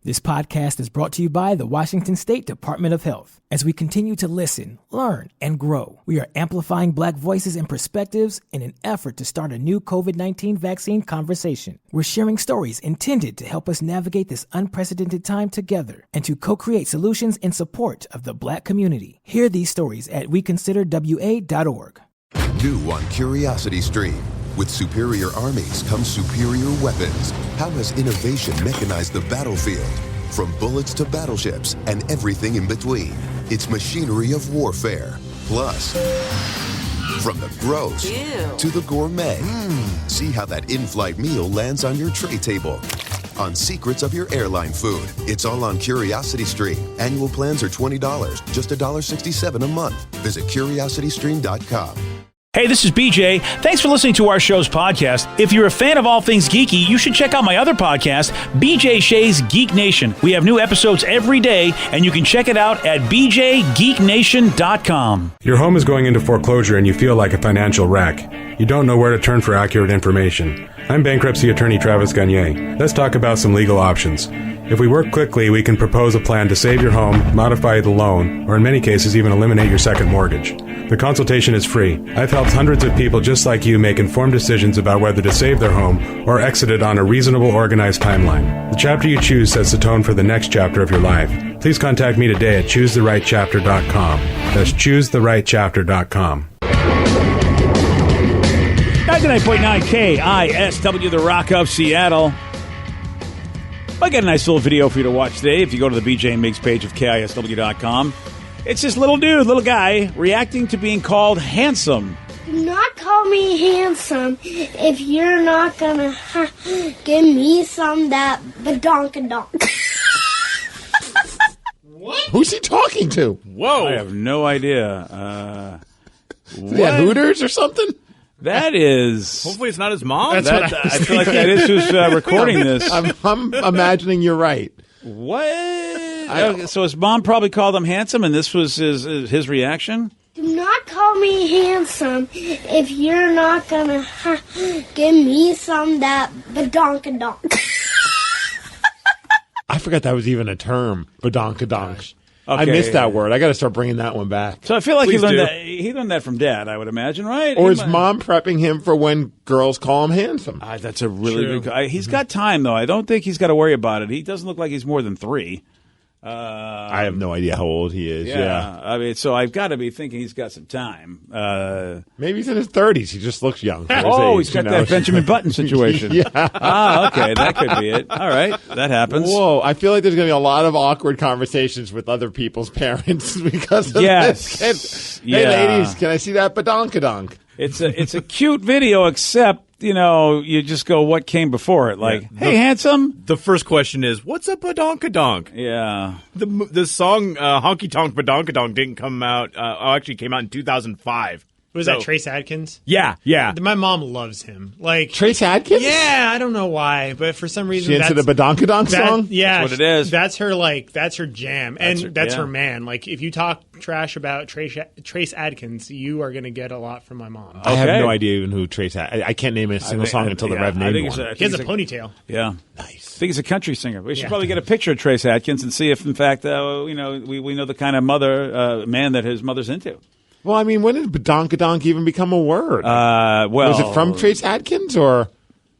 This podcast is brought to you by the Washington State Department of Health. As we continue to listen, learn, and grow, we are amplifying Black voices and perspectives in an effort to start a new COVID-19 vaccine conversation. We're sharing stories intended to help us navigate this unprecedented time together and to co-create solutions in support of the Black community. Hear these stories at weconsiderwa.org. New on Curiosity Stream. With superior armies comes superior weapons. How has innovation mechanized the battlefield? From bullets to battleships and everything in between. It's machinery of warfare. Plus, from the gross to the gourmet. See how that in-flight meal lands on your tray table. On secrets of your airline food. It's all on Curiosity Stream. Annual plans are $20, just $1.67 a month. Visit curiositystream.com. Hey, this is BJ. Thanks for listening to our show's podcast. If you're a fan of all things geeky, you should check out my other podcast, BJ Shea's Geek Nation. We have new episodes every day, and you can check it out at bjgeeknation.com. Your home is going into foreclosure and you feel like a financial wreck. You don't know where to turn for accurate information. I'm bankruptcy attorney Travis Gagne. Let's talk about some legal options. If we work quickly, we can propose a plan to save your home, modify the loan, or in many cases even eliminate your second mortgage. The consultation is free. I've helped hundreds of people just like you make informed decisions about whether to save their home or exit it on a reasonable, organized timeline. The chapter you choose sets the tone for the next chapter of your life. Please contact me today at choosetherightchapter.com. That's choosetherightchapter.com. 99.9 KISW, the Rock of Seattle. I got a nice little video for you to watch today if you go to the BJ Migs page of KISW.com. It's this little dude, little guy, reacting to being called handsome. Do not call me handsome if you're not gonna give me some that badonkadonk. What? Who's he talking to? Whoa. I have no idea. Yeah, Hooters or something? That is... Hopefully it's not his mom. I feel like that is who's recording this. I'm imagining you're right. What? So his mom probably called him handsome, and this was his reaction? Do not call me handsome if you're not gonna give me some that badonkadonk. I forgot that was even a term, badonkadonk. Okay. I missed that word. I got to start bringing that one back. So I feel like he learned that from Dad, I would imagine, right? Or is Mom prepping him for when girls call him handsome? That's a really good... He's got time, though. I don't think he's got to worry about it. He doesn't look like he's more than 3. I have no idea how old he is. Yeah. I mean, so I've got to be thinking he's got some time. Maybe he's in his 30s. He just looks young. He's got that Benjamin Button situation. Yeah. Okay. That could be it. All right. That happens. Whoa. I feel like there's going to be a lot of awkward conversations with other people's parents because of this. Hey, ladies, can I see that badonkadonk? It's a cute video, except, you just go, what came before it? Like, hey, handsome? The first question is, what's a badonkadonk? Yeah. The song Honky Tonk Badonkadonk didn't come out, actually came out in 2005. Was that Trace Adkins? Yeah. My mom loves him. Like Trace Adkins? Yeah, I don't know why, but for some reason she into the badonkadonk song? Yeah, that's what it is. That's her jam, and that's her man. Like if you talk trash about Trace Adkins, you are going to get a lot from my mom. I have no idea even who Trace Adkins. I can't name a single song until the Rev named one. He has a ponytail. Yeah, nice. I think he's a country singer. We should probably get a picture of Trace Adkins and see if, in fact, we know the kind of man that his mother's into. Well, I mean, when did badonkadonk even become a word? Was it from Trace Adkins or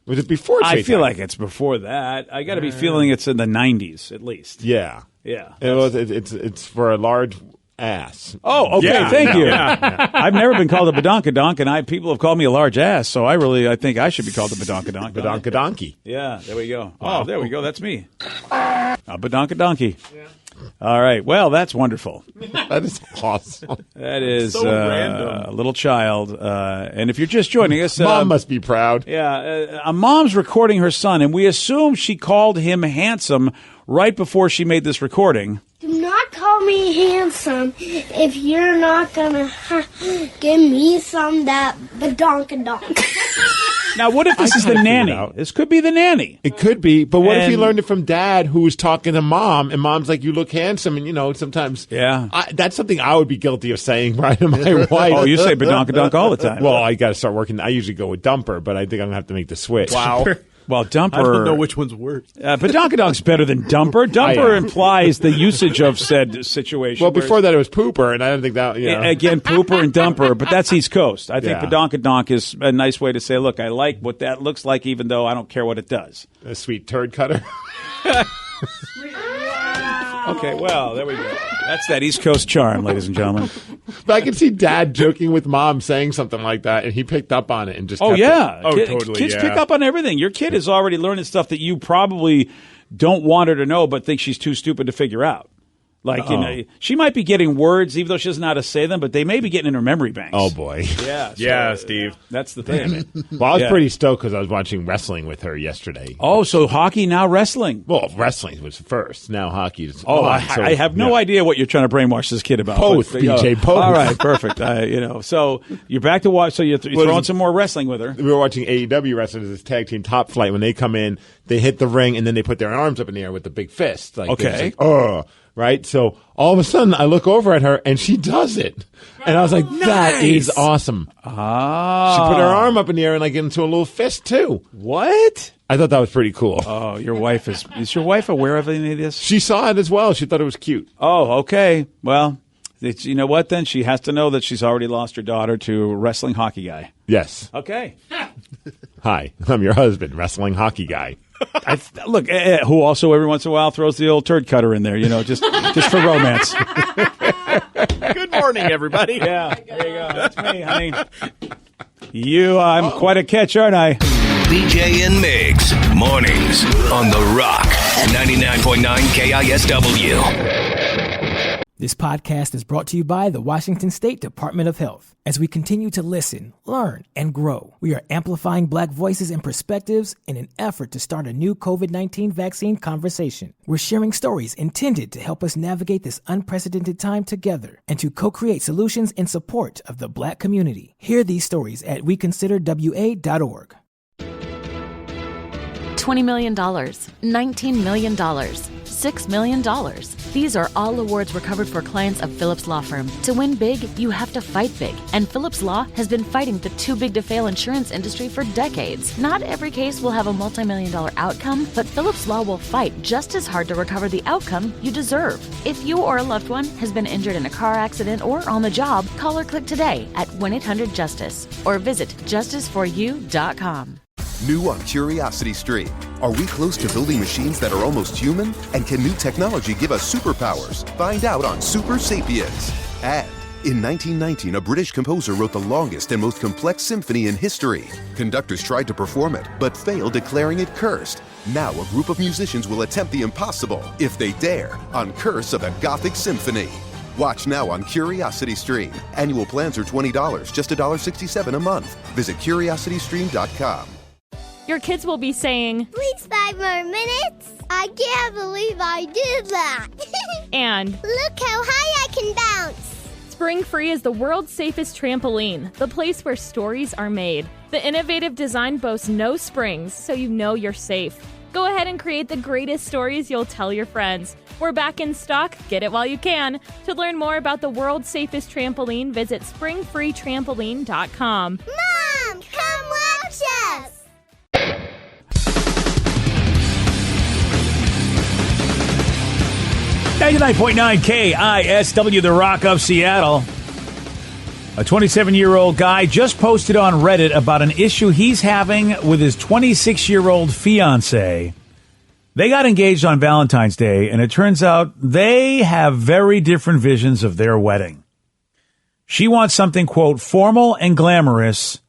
was it before Trace Adkins? I feel like it's before that. I got to be feeling it's in the 90s at least. Yeah. It's for a large ass. Oh, okay. Yeah. Thank you. Yeah. I've never been called a badonkadonk, and people have called me a large ass, so I think I should be called a badonkadonk. Badonkadonky. Yeah, there we go. Oh, there we go. That's me. A badonkadonky. Yeah. All right. Well, that's wonderful. That is awesome. That is so random. A little child. And if you're just joining us... Mom must be proud. Yeah. A mom's recording her son, and we assume she called him handsome right before she made this recording. Do not call me handsome if you're not gonna give me some that badonkadonk. Now, what if this is the nanny? This could be the nanny. It could be, but what if he learned it from Dad, who was talking to Mom, and Mom's like, "You look handsome," and sometimes, that's something I would be guilty of saying right to my wife. Oh, you say badonkadonk all the time. Well, I got to start working. I usually go with dumper, but I think I'm gonna have to make the switch. Wow. Well, dumper. I don't know which one's worse. Badonkadonk's better than dumper. Dumper implies the usage of said situation. Well, before that, it was pooper, and I don't think that. Again, pooper and dumper, but that's East Coast. I think badonkadonk is a nice way to say, look, I like what that looks like, even though I don't care what it does. A sweet turd cutter. Okay, well, there we go. That's that East Coast charm, ladies and gentlemen. But I can see Dad joking with Mom saying something like that, and he picked up on it and just. Oh yeah, totally. Kids pick up on everything. Your kid is already learning stuff that you probably don't want her to know, but think she's too stupid to figure out. Like, she might be getting words, even though she doesn't know how to say them, but they may be getting in her memory banks. Oh, boy. Yeah. Yeah, Steve. That's the thing. Well, I was pretty stoked because I was watching wrestling with her yesterday. Oh, so hockey, now wrestling. Well, wrestling was first. Now hockey is. I have no idea what you're trying to brainwash this kid about. Both, BJ, both. All right, perfect. So you're back to watch. So you're throwing some more wrestling with her. We were watching AEW wrestlers, this tag team Top Flight. When they come in, they hit the ring, and then they put their arms up in the air with the big fist. Like, okay. Right? So all of a sudden, I look over at her, and she does it. And I was like, that is awesome. Ah. She put her arm up in the air and like into a little fist, too. What? I thought that was pretty cool. Oh, your wife is your wife aware of any of this? She saw it as well. She thought it was cute. Oh, okay. Well, you know what, then? She has to know that she's already lost her daughter to a wrestling hockey guy. Yes. Okay. Hi, I'm your husband, wrestling hockey guy. Look, who also every once in a while throws the old turd cutter in there, just for romance. Good morning, everybody. Yeah, there you go. That's me, honey. I'm quite a catch, aren't I? BJ and Migs, mornings on The Rock, 99.9 KISW. This podcast is brought to you by the Washington State Department of Health. As we continue to listen, learn, and grow, we are amplifying Black voices and perspectives in an effort to start a new COVID-19 vaccine conversation. We're sharing stories intended to help us navigate this unprecedented time together and to co-create solutions in support of the Black community. Hear these stories at weconsiderwa.org. $20 million, $19 million, $6 million. These are all awards recovered for clients of Phillips Law Firm. To win big, you have to fight big. And Phillips Law has been fighting the too-big-to-fail insurance industry for decades. Not every case will have a multi-million-dollar outcome, but Phillips Law will fight just as hard to recover the outcome you deserve. If you or a loved one has been injured in a car accident or on the job, call or click today at 1-800-JUSTICE or visit justiceforyou.com. New on Curiosity Stream. Are we close to building machines that are almost human? And can new technology give us superpowers? Find out on Super Sapiens. And in 1919, a British composer wrote the longest and most complex symphony in history. Conductors tried to perform it, but failed, declaring it cursed. Now a group of musicians will attempt the impossible, if they dare, on Curse of a Gothic Symphony. Watch now on Curiosity Stream. Annual plans are $20, just $1.67 a month. Visit curiositystream.com. Your kids will be saying, "Please, 5 more minutes. I can't believe I did that." And, "Look how high I can bounce." Spring Free is the world's safest trampoline, the place where stories are made. The innovative design boasts no springs, so you know you're safe. Go ahead and create the greatest stories you'll tell your friends. We're back in stock. Get it while you can. To learn more about the world's safest trampoline, visit springfreetrampoline.com. Mom, come watch us. 99.9 KISW, the Rock of Seattle. A 27-year-old guy just posted on Reddit about an issue he's having with his 26-year-old fiancée. They got engaged on Valentine's Day, and it turns out they have very different visions of their wedding. She wants something, quote, formal and glamorous.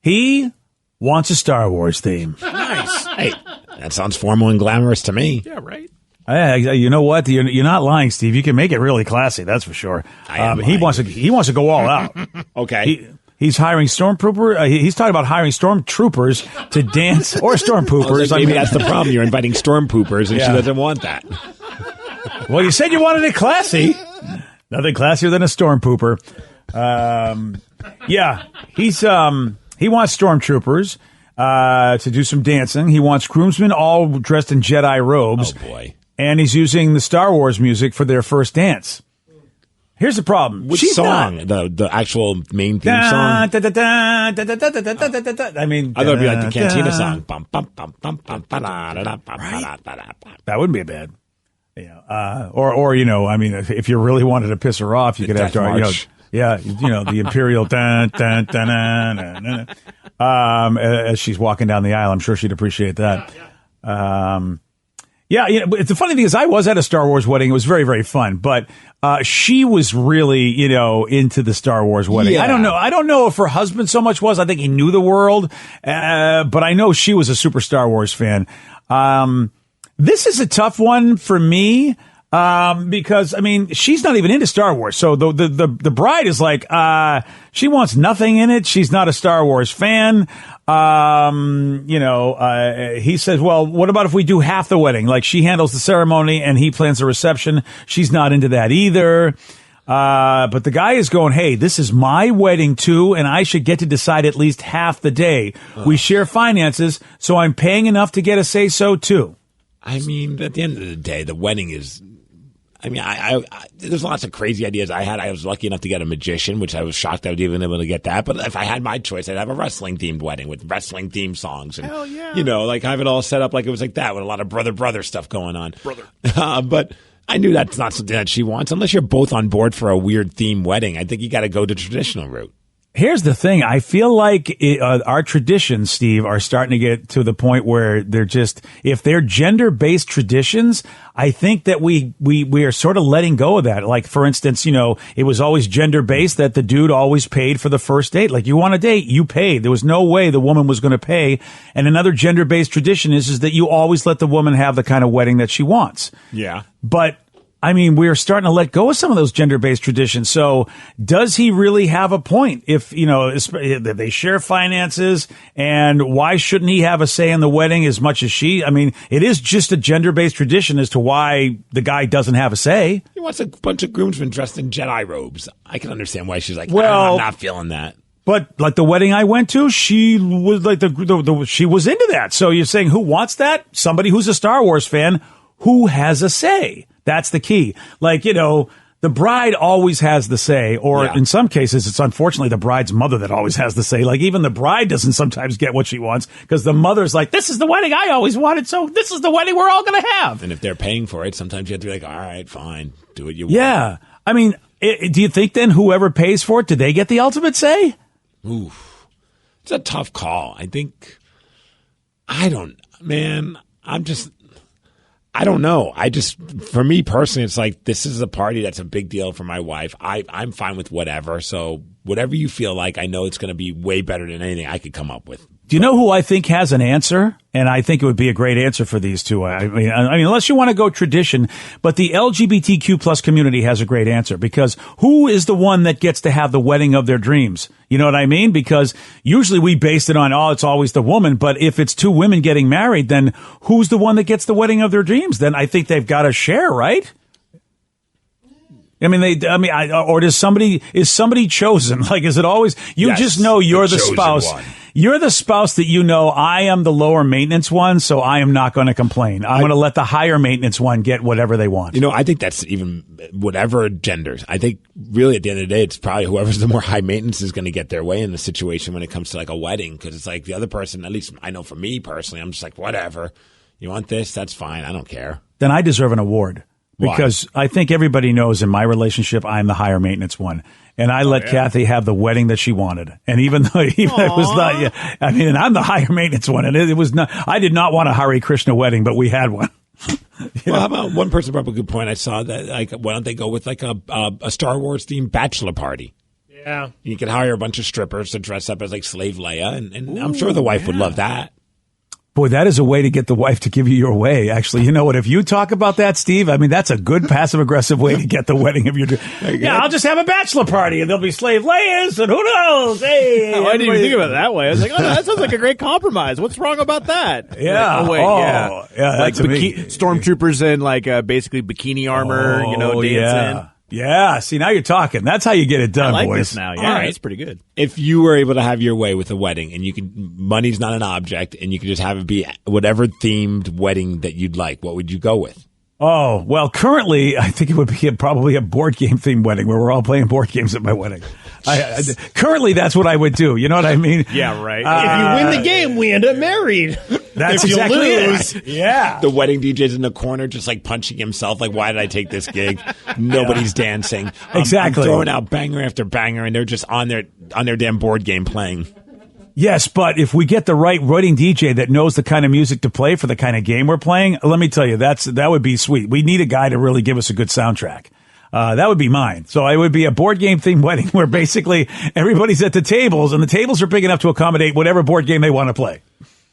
He wants a Star Wars theme. Nice. Hey, that sounds formal and glamorous to me. Yeah, right. You know what? You're not lying, Steve. You can make it really classy. That's for sure. He wants to go all out. Okay. He's hiring stormtrooper. He's talking about hiring stormtroopers to dance or stormpoopers. Maybe that's the problem. You're inviting stormpoopers, and she doesn't want that. Well, you said you wanted it classy. Nothing classier than a stormpooper. He wants stormtroopers to do some dancing. He wants groomsmen all dressed in Jedi robes. Oh boy. And he's using the Star Wars music for their first dance. Here's the problem. Which song? The actual main theme song? I mean, I thought it'd be like the Cantina song. That wouldn't be bad. Or I mean, if you really wanted to piss her off, you could have to, the Imperial as she's walking down the aisle. I'm sure she'd appreciate that. The funny thing is, I was at a Star Wars wedding. It was very, very fun, but she was really, into the Star Wars wedding. Yeah. I don't know if her husband so much was. I think he knew the world, but I know she was a super Star Wars fan. This is a tough one for me. Because I mean, she's not even into Star Wars. So the bride is like, she wants nothing in it. She's not a Star Wars fan. He says, well, what about if we do half the wedding? Like she handles the ceremony and he plans the reception. She's not into that either. But the guy is going, hey, this is my wedding too, and I should get to decide at least half the day. We share finances, so I'm paying enough to get a say so too. I mean, at the end of the day, the wedding is. I mean, I there's lots of crazy ideas I had. I was lucky enough to get a magician, which I was shocked I would even able to get that. But if I had my choice, I'd have a wrestling-themed wedding with wrestling-themed songs. And, hell yeah. like have it all set up like it was like that with a lot of brother stuff going on. But I knew that's not something that she wants. Unless you're both on board for a weird theme wedding, I think you got to go the traditional route. Here's the thing. I feel like our traditions, Steve, are starting to get to the point where they're just, if they're gender-based traditions, I think that we are sort of letting go of that. Like, for instance, it was always gender-based that the dude always paid for the first date. Like, you want a date, you paid. There was no way the woman was going to pay. And another gender-based tradition is that you always let the woman have the kind of wedding that she wants. Yeah. But I mean, we're starting to let go of some of those gender-based traditions. So does he really have a point if they share finances, and why shouldn't he have a say in the wedding as much as she? I mean, it is just a gender-based tradition as to why the guy doesn't have a say. He wants a bunch of groomsmen dressed in Jedi robes. I can understand why she's like, well, I'm not feeling that. But like the wedding I went to, she was like she was into that. So you're saying who wants that? Somebody who's a Star Wars fan who has a say. That's the key. Like, the bride always has the say, or in some cases, it's unfortunately the bride's mother that always has the say. Like, even the bride doesn't sometimes get what she wants because the mother's like, this is the wedding I always wanted, so this is the wedding we're all going to have. And if they're paying for it, sometimes you have to be like, all right, fine, do what you want. Yeah. I mean, do you think then whoever pays for it, do they get the ultimate say? Oof. It's a tough call. I don't know. For me personally, it's like, this is a party that's a big deal for my wife. I'm fine with whatever. So whatever you feel like, I know it's going to be way better than anything I could come up with. Do you know who I think has an answer? And I think it would be a great answer for these two. I mean, unless you want to go tradition, but the LGBTQ plus community has a great answer, because who is the one that gets to have the wedding of their dreams? You know what I mean? Because usually we base it on, it's always the woman. But if it's two women getting married, then who's the one that gets the wedding of their dreams? Then I think they've got to share, right? Or is somebody chosen? Like, is it always, just know you're the spouse. One. You're the spouse that I am the lower maintenance one, so I am not going to complain. I'm going to let the higher maintenance one get whatever they want. I think that's even whatever genders. I think really at the end of the day, it's probably whoever's the more high maintenance is going to get their way in the situation when it comes to like a wedding, because it's like the other person, at least I know for me personally, I'm just like, whatever. You want this? That's fine. I don't care. Then I deserve an award. Because I think everybody knows in my relationship, I'm the higher maintenance one. And I let Kathy have the wedding that she wanted. And even though it was not, and I'm the higher maintenance one. And it was not, I did not want a Hare Krishna wedding, but we had one. How about one person brought up a good point? I saw that, like, why don't they go with like a Star Wars themed bachelor party? Yeah. You could hire a bunch of strippers to dress up as like Slave Leia. And I'm sure the wife would love that. Boy, that is a way to get the wife to give you your way, actually. You know what? If you talk about that, Steve, that's a good passive-aggressive way to get the wedding of your dream. Yeah, I'll just have a bachelor party, and there'll be slave Leias, and who knows? Hey, I didn't even think about it that way. I was like, that sounds like a great compromise. What's wrong about that? Yeah. Like stormtroopers in, like, basically bikini armor, dancing. Yeah, see, now you're talking. That's how you get it done, I like boys. This now. Yeah, all right. That's pretty good. If you were able to have your way with a wedding, and money's not an object, and you could just have it be whatever themed wedding that you'd like, what would you go with? Oh, well, currently, I think it would be probably a board game themed wedding where we're all playing board games at my wedding. Currently, that's what I would do. You know what I mean? Yeah, right. If you win the game, we end up married. That's if exactly you lose, it. Yeah. The wedding DJ's in the corner just like punching himself. Like, why did I take this gig? Nobody's dancing. Exactly. I'm throwing out banger after banger, and they're just on their damn board game playing. Yes, but if we get the right wedding DJ that knows the kind of music to play for the kind of game we're playing, let me tell you, that would be sweet. We need a guy to really give us a good soundtrack. That would be mine. So it would be a board game themed wedding where basically everybody's at the tables and the tables are big enough to accommodate whatever board game they want to play.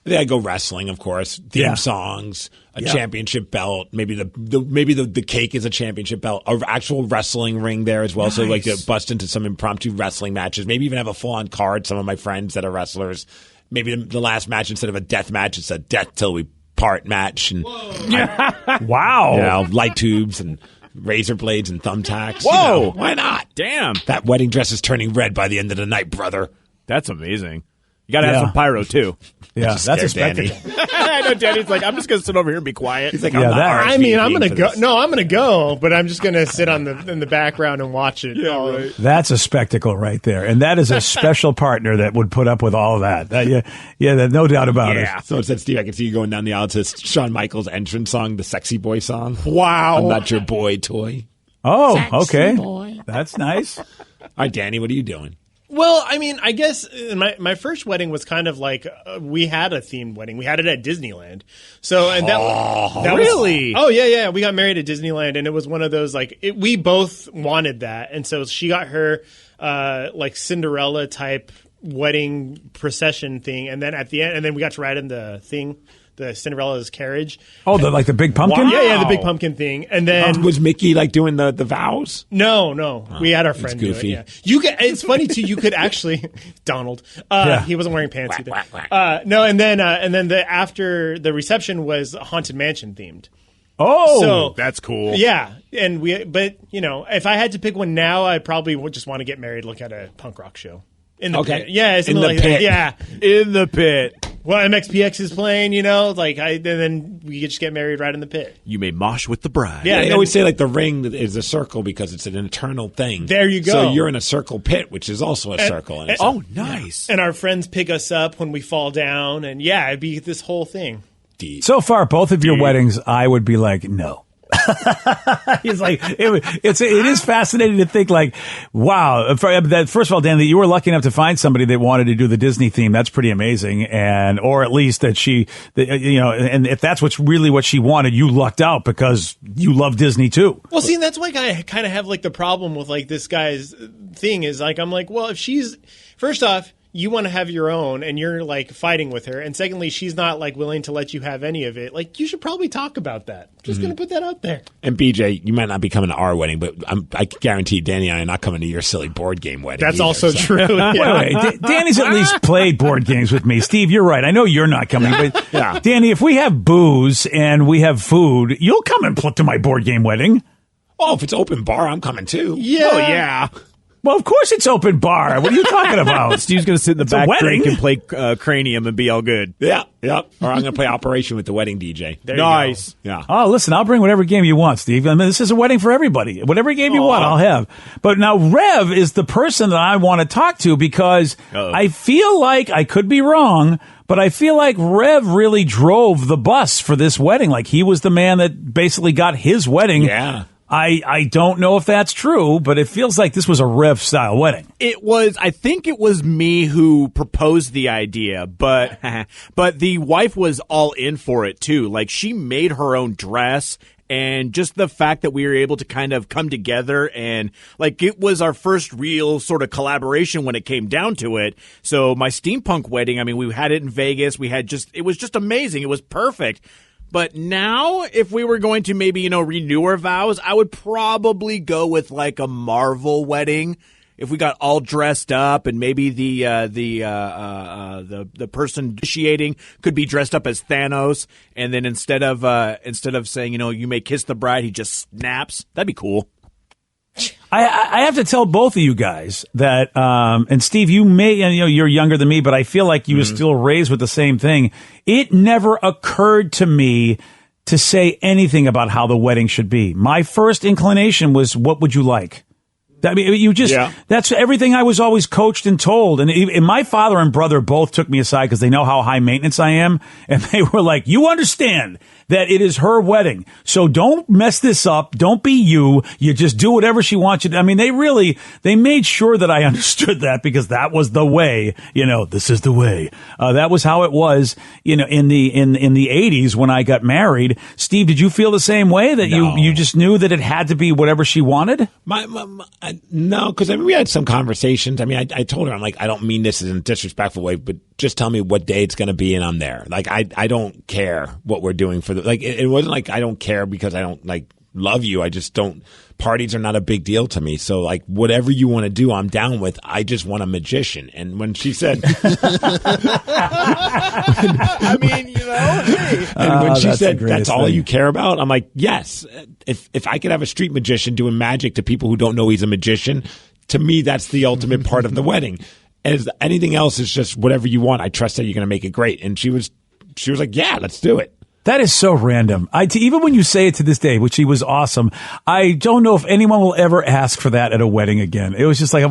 They go wrestling, of course. Theme songs, a championship belt. Maybe the cake is a championship belt. An actual wrestling ring there as well. Nice. So like to bust into some impromptu wrestling matches. Maybe even have a full on card. Some of my friends that are wrestlers. Maybe the last match, instead of a death match, it's a death till we part match. And wow, you know, light tubes and razor blades and thumbtacks. Whoa, you know, why not? Damn, that wedding dress is turning red by the end of the night, brother. That's amazing. You got to have some pyro too. Yeah, that's a spectacle. I know Danny's like, I'm just going to sit over here and be quiet. He's like, I'm going to go. No, I'm going to go, but I'm just going to sit in the background and watch it. Yeah, right. That's a spectacle right there. And that is a special partner that would put up with all of that. No doubt about it. So it said, Steve, I can see you going down the aisle to Shawn Michaels' entrance song, the Sexy Boy song. Wow. I'm not your boy toy. Oh, Sexy okay. Boy. That's nice. All right, Danny, what are you doing? Well, I mean, I guess my first wedding was kind of like we had a themed wedding. We had it at Disneyland. So and that really? Was, yeah. We got married at Disneyland, and it was one of those we both wanted that, and so she got her like Cinderella type wedding procession thing, and then at the end, and then we got to ride in the thing. The Cinderella's carriage. Oh, the big pumpkin? Wow. Yeah, the big pumpkin thing. And then was Mickey like doing the vows? No. We had our friend do it. Yeah. It's funny too. You could actually Donald. He wasn't wearing pants either. No, and then after the reception was Haunted Mansion themed. Oh, so, that's cool. Yeah, but if I had to pick one now, I probably would just want to get married, look at a punk rock show. In the pit. Yeah, in the pit. That. Yeah, in the pit. Well, MXPX is playing, and then we just get married right in the pit. You may mosh with the bride. Yeah, they always say the ring is a circle because it's an eternal thing. There you go. So you're in a circle pit, which is also a circle. Oh, nice. And our friends pick us up when we fall down, and it'd be this whole thing. So far, both of your weddings, I would be like, no. He's like, it is fascinating to think like, wow. First of all, Dan, that you were lucky enough to find somebody that wanted to do the Disney theme. That's pretty amazing. Or at least and if that's what she wanted, you lucked out because you love Disney too. Well, see, that's why I kind of have the problem with this guy's thing is I'm like, well, if she's, first off, you want to have your own and you're fighting with her. And secondly, she's not willing to let you have any of it. You should probably talk about that. Just going to put that out there. And BJ, you might not be coming to our wedding, but I guarantee Danny and I are not coming to your silly board game wedding. That's also true. Wait, Danny's at least played board games with me. Steve, you're right. I know you're not coming, but yeah. Danny, if we have booze and we have food, you'll come and play to my board game wedding. Oh, if it's open bar, I'm coming too. Yeah. Oh, yeah. Well, of course it's open bar. What are you talking about? Steve's going to sit in the back drink and play Cranium and be all good. Yeah. Or I'm going to play Operation with the wedding DJ. Nice. Yeah. Oh, listen, I'll bring whatever game you want, Steve. I mean, this is a wedding for everybody. Whatever game you want, I'll have. But now Rev is the person that I want to talk to because I feel like, I could be wrong, but I feel like Rev really drove the bus for this wedding. Like he was the man that basically got his wedding. Yeah. I don't know if that's true, but it feels like this was a Rev-style wedding. I think it was me who proposed the idea, but the wife was all in for it, too. She made her own dress, and just the fact that we were able to kind of come together and, it was our first real sort of collaboration when it came down to it. So my steampunk wedding, I mean, we had it in Vegas. It was just amazing. It was perfect. But now, if we were going to maybe, renew our vows, I would probably go with a Marvel wedding. If we got all dressed up and maybe the person initiating could be dressed up as Thanos, and then instead of saying, you may kiss the bride, he just snaps. That'd be cool. I have to tell both of you guys that, and Steve, you may, you're younger than me, but I feel like you were still raised with the same thing. It never occurred to me to say anything about how the wedding should be. My first inclination was, what would you like? I mean, that's everything I was always coached and told. And my father and brother both took me aside because they know how high maintenance I am. And they were like, you understand that it is her wedding. So don't mess this up. Don't be you. You just do whatever she wants you to. I mean, they made sure that I understood that because that was the way, this is the way. That was how it was, in the 80s when I got married. Steve, did you feel the same way that you just knew that it had to be whatever she wanted? No, because we had some conversations. I told her, I'm like, I don't mean this in a disrespectful way, but just tell me what day it's going to be and I'm there. Like, I don't care what we're doing for it wasn't like I don't care because I don't love you. I just don't. Parties are not a big deal to me. So whatever you want to do, I'm down with. I just want a magician. And when she said, hey. And when she said that's all you care about, I'm like, yes. If I could have a street magician doing magic to people who don't know he's a magician, to me that's the ultimate part of the wedding. As anything else is just whatever you want. I trust that you're going to make it great. And she was like, yeah, let's do it. That is so random. Even when you say it to this day, which he was awesome, I don't know if anyone will ever ask for that at a wedding again. It was just like,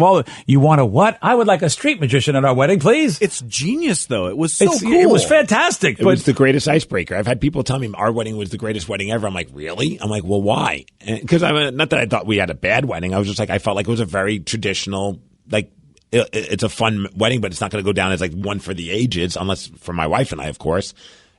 you want a what? I would like a street magician at our wedding, please. It's genius, though. It was so cool. It was fantastic. It was the greatest icebreaker. I've had people tell me our wedding was the greatest wedding ever. I'm like, really? I'm like, well, why? Because not that I thought we had a bad wedding. I was just like, I felt like it was a very traditional, it's a fun wedding, but it's not going to go down as one for the ages, unless for my wife and I, of course.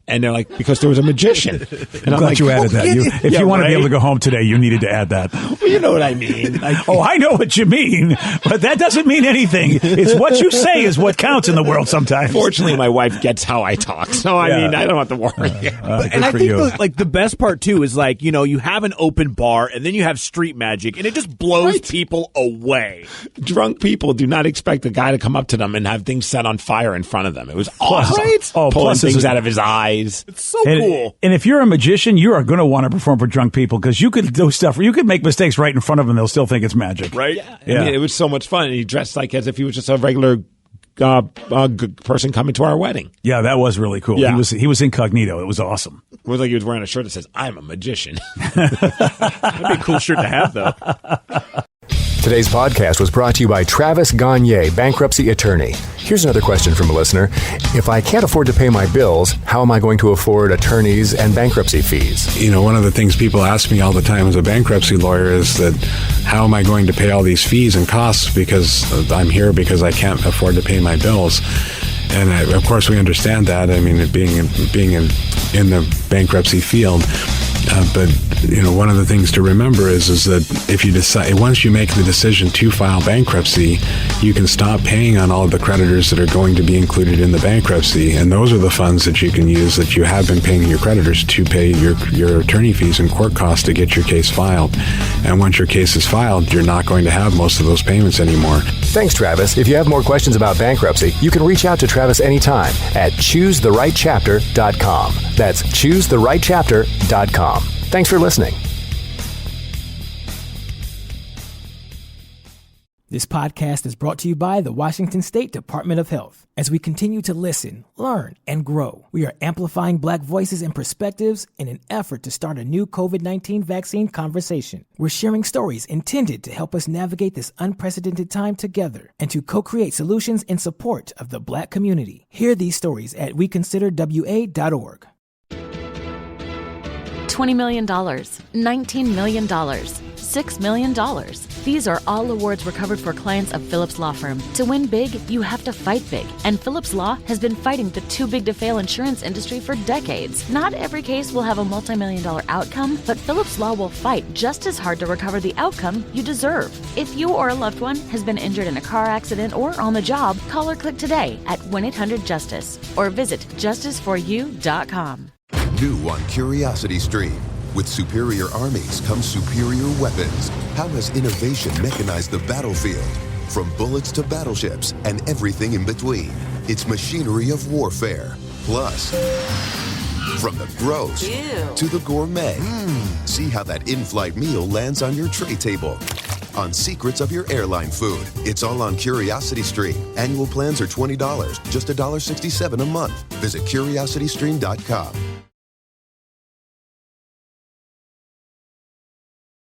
And they're like, because there was a magician. And I'm glad you added that. If you want to be able to go home today, you needed to add that. Well, you know what I mean. I know what you mean, but that doesn't mean anything. It's what you say is what counts in the world sometimes. Fortunately, my wife gets how I talk. So, I don't have to worry. And I think the best part, too, is you have an open bar and then you have street magic and it just blows people away. Drunk people do not expect a guy to come up to them and have things set on fire in front of them. It was awesome. Right? Pulling things out of his eyes. It's so cool. And if you're a magician, you are going to want to perform for drunk people because you could do stuff. You could make mistakes right in front of them. They'll still think it's magic. Right? Yeah. I mean, it was so much fun. And he dressed as if he was just a regular person coming to our wedding. Yeah, that was really cool. Yeah. He was incognito. It was awesome. It was like he was wearing a shirt that says, I'm a magician. That'd be a cool shirt to have, though. Today's podcast was brought to you by Travis Gagne, bankruptcy attorney. Here's another question from a listener. If I can't afford to pay my bills, how am I going to afford attorneys and bankruptcy fees? One of the things people ask me all the time as a bankruptcy lawyer is that how am I going to pay all these fees and costs because I'm here because I can't afford to pay my bills? And of course we understand that. I mean, being in the bankruptcy field. But one of the things to remember is that if you decide, once you make the decision to file bankruptcy, you can stop paying on all of the creditors that are going to be included in the bankruptcy, and those are the funds that you can use that you have been paying your creditors to pay your attorney fees and court costs to get your case filed. And once your case is filed, you're not going to have most of those payments anymore. Thanks, Travis. If you have more questions about bankruptcy, you can reach out to Travis anytime at ChooseTheRightChapter.com. That's ChooseTheRightChapter.com. Thanks for listening. This podcast is brought to you by the Washington State Department of Health. As we continue to listen, learn, and grow, we are amplifying Black voices and perspectives in an effort to start a new COVID-19 vaccine conversation. We're sharing stories intended to help us navigate this unprecedented time together and to co-create solutions in support of the Black community. Hear these stories at weconsiderwa.org. $20 million, $19 million, $6 million. These are all awards recovered for clients of Phillips Law Firm. To win big, you have to fight big. And Phillips Law has been fighting the too big to fail insurance industry for decades. Not every case will have a multi-million-dollar outcome, but Phillips Law will fight just as hard to recover the outcome you deserve. If you or a loved one has been injured in a car accident or on the job, call or click today at 1-800-JUSTICE or visit justiceforyou.com. New on Curiosity Stream. With superior armies comes superior weapons. How has innovation mechanized the battlefield? From bullets to battleships and everything in between. It's machinery of warfare. Plus, from the gross to the gourmet. See how that in-flight meal lands on your tray table. On secrets of your airline food. It's all on Curiosity Stream. Annual plans are $20, just $1.67 a month. Visit CuriosityStream.com.